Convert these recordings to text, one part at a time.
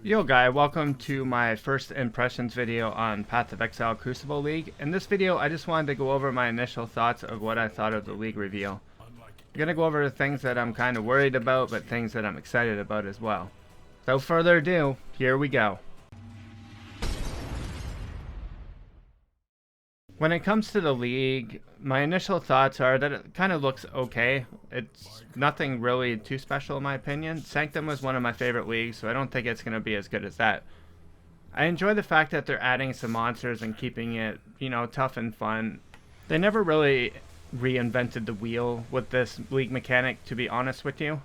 Yo guy, welcome to my first impressions video on Path of Exile Crucible League. In this video, I just wanted to go over my initial thoughts of what I thought of the league reveal. I'm gonna go over the things that I'm kind of worried about, but things that I'm excited about as well. Without further ado, here we go. When it comes to the league, my initial thoughts are that it kind of looks okay. It's nothing really too special in my opinion. Sanctum was one of my favorite leagues, so I don't think it's going to be as good as that. I enjoy the fact that they're adding some monsters and keeping it, tough and fun. They never really reinvented the wheel with this league mechanic, to be honest with you.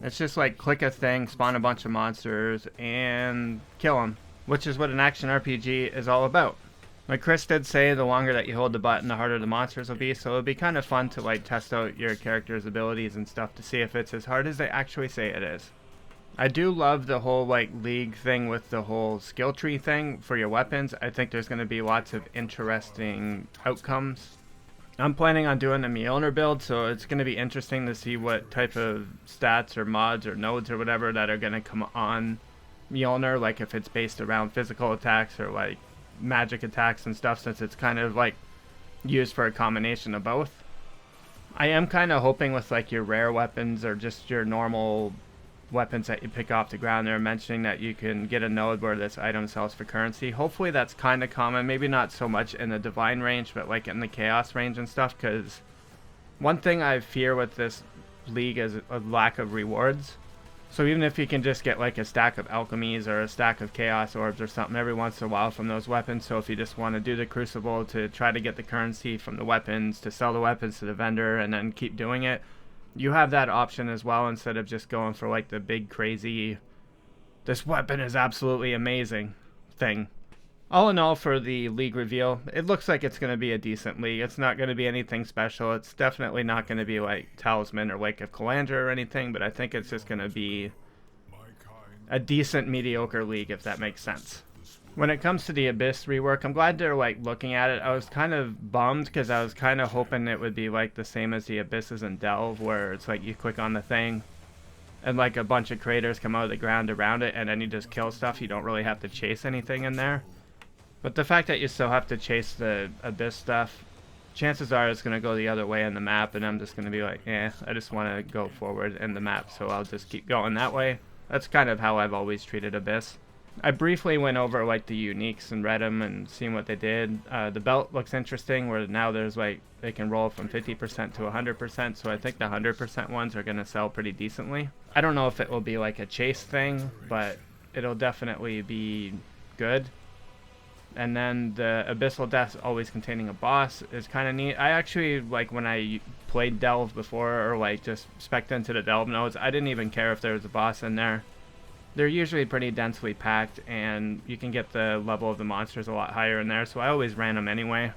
It's just like click a thing, spawn a bunch of monsters, and kill them, which is what an action RPG is all about. Like Chris did say, the longer that you hold the button, the harder the monsters will be, so it'll be kind of fun to like test out your character's abilities and stuff to see if it's as hard as they actually say it is. I do love the whole like league thing with the whole skill tree thing for your weapons. I think there's going to be lots of interesting outcomes. I'm planning on doing a Mjolnir build, so it's going to be interesting to see what type of stats or mods or nodes or whatever that are going to come on Mjolnir, like if it's based around physical attacks or like magic attacks and stuff, since it's kind of like used for a combination of both. I am kind of hoping with like your rare weapons or just your normal weapons that you pick off the ground, they're mentioning that you can get a node where this item sells for currency. Hopefully that's kind of common, maybe not so much in the divine range, but like in the chaos range and stuff, because one thing I fear with this league is a lack of rewards. So even if you can just get like a stack of alchemies or a stack of chaos orbs or something every once in a while from those weapons, so if you just want to do the crucible to try to get the currency from the weapons, to sell the weapons to the vendor and then keep doing it, you have that option as well, instead of just going for like the big crazy, this weapon is absolutely amazing thing. All in all, for the league reveal, it looks like it's going to be a decent league. It's not going to be anything special. It's definitely not going to be like Talisman or Wake of Calandra or anything, but I think it's just going to be a decent mediocre league, if that makes sense. When it comes to the Abyss rework, I'm glad they're like looking at it. I was kind of bummed because I was kind of hoping it would be like the same as the Abysses in Delve, where it's like you click on the thing and like a bunch of craters come out of the ground around it and then you just kill stuff. You don't really have to chase anything in there. But the fact that you still have to chase the Abyss stuff, chances are it's going to go the other way in the map, and I'm just going to be like, I just want to go forward in the map, so I'll just keep going that way. That's kind of how I've always treated Abyss. I briefly went over like the uniques and read them and seen what they did. The belt looks interesting, where now there's like, they can roll from 50% to 100%, so I think the 100% ones are going to sell pretty decently. I don't know if it will be like a chase thing, but it'll definitely be good. And then the Abyssal Deaths always containing a boss is kind of neat. I actually, like when I played Delve before, or like just spec'd into the Delve nodes, I didn't even care if there was a boss in there. They're usually pretty densely packed, and you can get the level of the monsters a lot higher in there, so I always ran them anyway.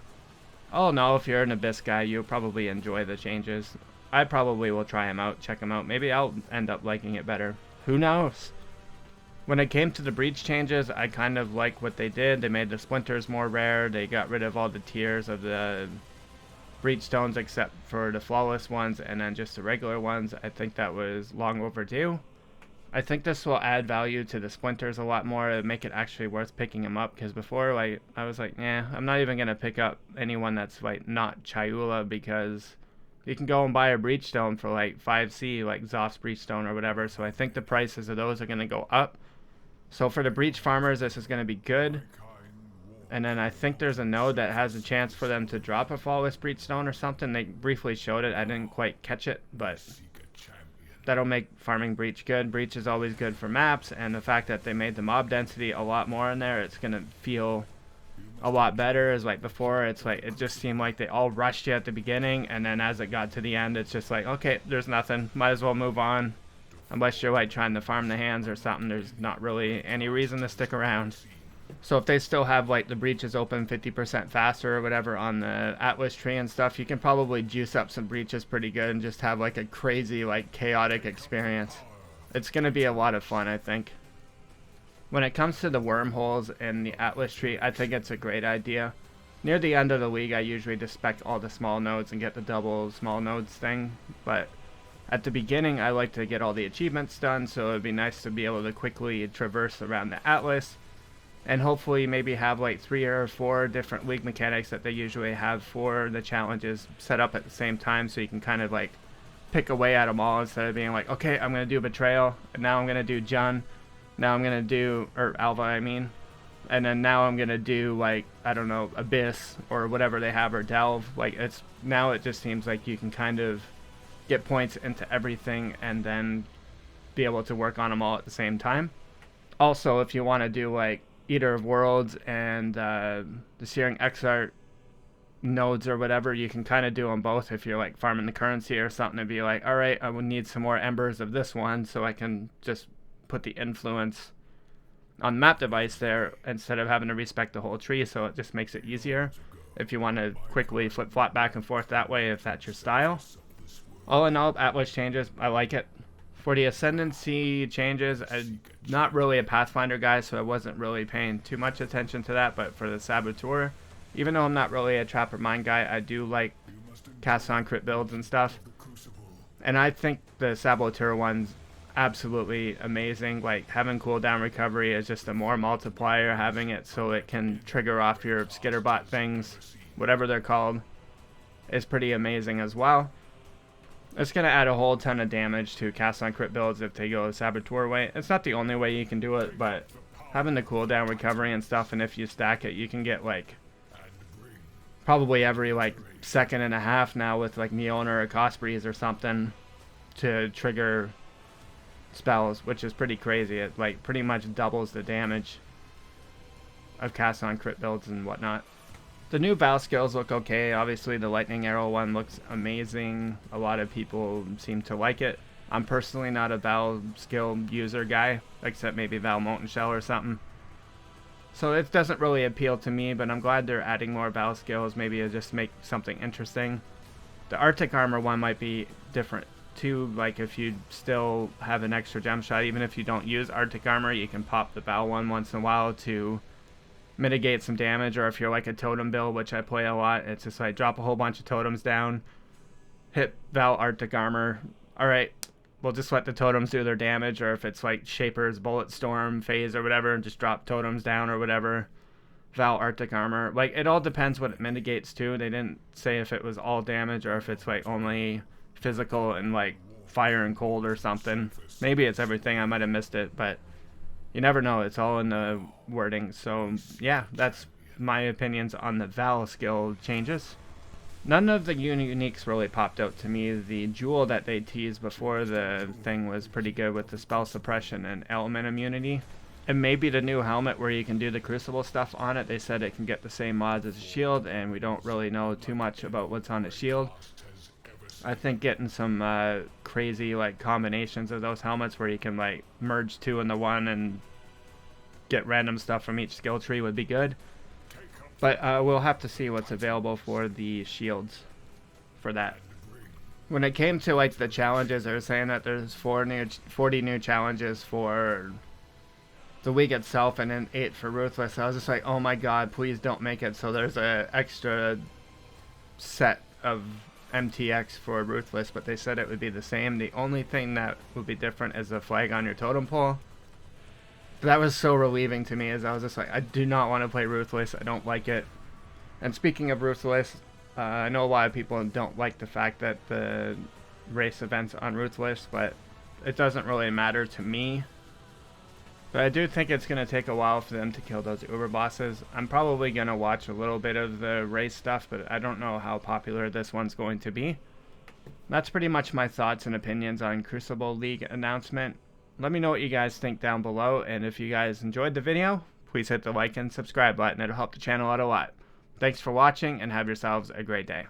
All in all, if you're an Abyss guy, you'll probably enjoy the changes. I probably will try them out, check them out. Maybe I'll end up liking it better. Who knows? When it came to the breach changes, I kind of like what they did. They made the splinters more rare. They got rid of all the tiers of the breach stones except for the flawless ones, and then just the regular ones. I think that was long overdue. I think this will add value to the splinters a lot more and make it actually worth picking them up, because before like I was like, I'm not even going to pick up anyone that's like not Chayula, because you can go and buy a breach stone for like 5C, like Zoth's breach stone or whatever, so I think the prices of those are going to go up. So for the breach farmers, this is going to be good. And then I think there's a node that has a chance for them to drop a flawless breach stone or something. They briefly showed it. I didn't quite catch it, but that'll make farming breach good. Breach is always good for maps, and the fact that they made the mob density a lot more in there, it's going to feel a lot better. As like before, it's like it just seemed like they all rushed you at the beginning, and then as it got to the end, it's just like, okay, there's nothing. Might as well move on. Unless you're like trying to farm the hands or something, there's not really any reason to stick around. So if they still have like the breaches open 50% faster or whatever on the Atlas tree and stuff, you can probably juice up some breaches pretty good and just have like a crazy like chaotic experience. It's going to be a lot of fun, I think. When it comes to the wormholes in the Atlas tree, I think it's a great idea. Near the end of the league, I usually just spec all the small nodes and get the double small nodes thing, but At the beginning, I like to get all the achievements done, so it'd be nice to be able to quickly traverse around the Atlas, and hopefully maybe have like 3 or 4 different league mechanics that they usually have for the challenges set up at the same time, so you can kind of like pick away at them all instead of being like, okay, I'm going to do Betrayal, and now I'm going to do Jun, now I'm going to do, or Alva I mean, and then now I'm going to do like, I don't know, Abyss or whatever they have, or Delve. Like, it's, now it just seems like you can kind of get points into everything and then be able to work on them all at the same time. Also, if you want to do like Eater of Worlds and the Searing Exile nodes or whatever, you can kind of do them both if you're like farming the currency or something, and be like, alright, I would need some more embers of this one, so I can just put the influence on the map device there instead of having to respec the whole tree, so it just makes it easier if you want to quickly flip-flop back and forth that way, if that's your style. All in all, Atlas changes, I like it. For the Ascendancy changes, I'm not really a Pathfinder guy, so I wasn't really paying too much attention to that, but for the Saboteur, even though I'm not really a Trapper Mine guy, I do like cast on crit builds and stuff. And I think the Saboteur one's absolutely amazing. Like, having cooldown recovery is just a more multiplier, having it so it can trigger off your skitterbot things, whatever they're called, is pretty amazing as well. It's going to add a whole ton of damage to cast on crit builds if they go the Saboteur way. It's not the only way you can do it, but having the cooldown recovery and stuff, and if you stack it, you can get like probably every like second and a half now with like Neon or a Cost Breeze or something to trigger spells, which is pretty crazy. It like pretty much doubles the damage of cast on crit builds and whatnot. The new Val skills look okay. Obviously the Lightning Arrow one looks amazing. A lot of people seem to like it. I'm personally not a Val skill user guy, except maybe Val Molten Shell or something. So it doesn't really appeal to me, but I'm glad they're adding more Val skills. Maybe it'll just make something interesting. The Arctic Armor one might be different too. Like, if you still have an extra gem shot, even if you don't use Arctic Armor, you can pop the Val one once in a while to mitigate some damage. Or if you're like a totem build, which I play a lot, it's just like drop a whole bunch of totems down, hit Val Arctic Armor, alright, we'll just let the totems do their damage. Or if it's like Shaper's Bullet Storm phase or whatever, just drop totems down or whatever, Val Arctic Armor. Like, it all depends what it mitigates to. They didn't say if it was all damage or if it's like only physical and like fire and cold or something. Maybe it's everything, I might have missed it, but you never know. It's all in the wording. So yeah, that's my opinions on the Val skill changes. None of the uniques really popped out to me. The jewel that they teased before the thing was pretty good with the spell suppression and element immunity. And maybe the new helmet where you can do the Crucible stuff on it. They said it can get the same mods as a shield, and we don't really know too much about what's on the shield. I think getting some crazy like combinations of those helmets where you can like merge 2 into 1 and get random stuff from each skill tree would be good. But we'll have to see what's available for the shields for that. When it came to like the challenges, they were saying that there's 40 new challenges for the week itself and then 8 for Ruthless. I was just like, oh my god, please don't make it so there's an extra set of MTX for Ruthless, but they said it would be the same. The only thing that would be different is the flag on your totem pole. But that was so relieving to me, as I was just like, I do not want to play Ruthless. I don't like it. And speaking of Ruthless, I know a lot of people don't like the fact that the race event's on Ruthless, but it doesn't really matter to me. But I do think it's going to take a while for them to kill those Uber bosses. I'm probably going to watch a little bit of the race stuff, but I don't know how popular this one's going to be. That's pretty much my thoughts and opinions on Crucible League announcement. Let me know what you guys think down below, and if you guys enjoyed the video, please hit the like and subscribe button. It'll help the channel out a lot. Thanks for watching, and have yourselves a great day.